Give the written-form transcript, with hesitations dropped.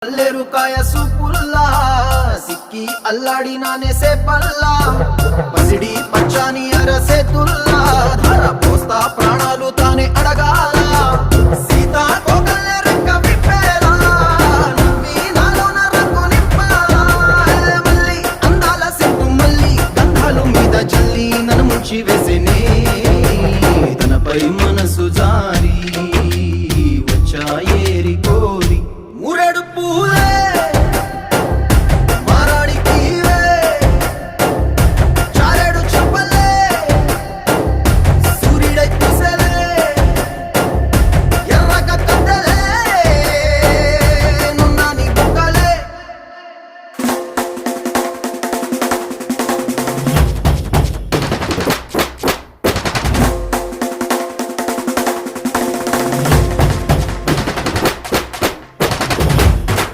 పల్లెరుకాయ సూపుల్లా సిక్కి అల్లాడినానే సే పల్లా పసిడి పచ్చాని అరసేతుల్లా ధార పోస్తా ప్రాణాలు తానే అడగాల సీతా కోకల్ల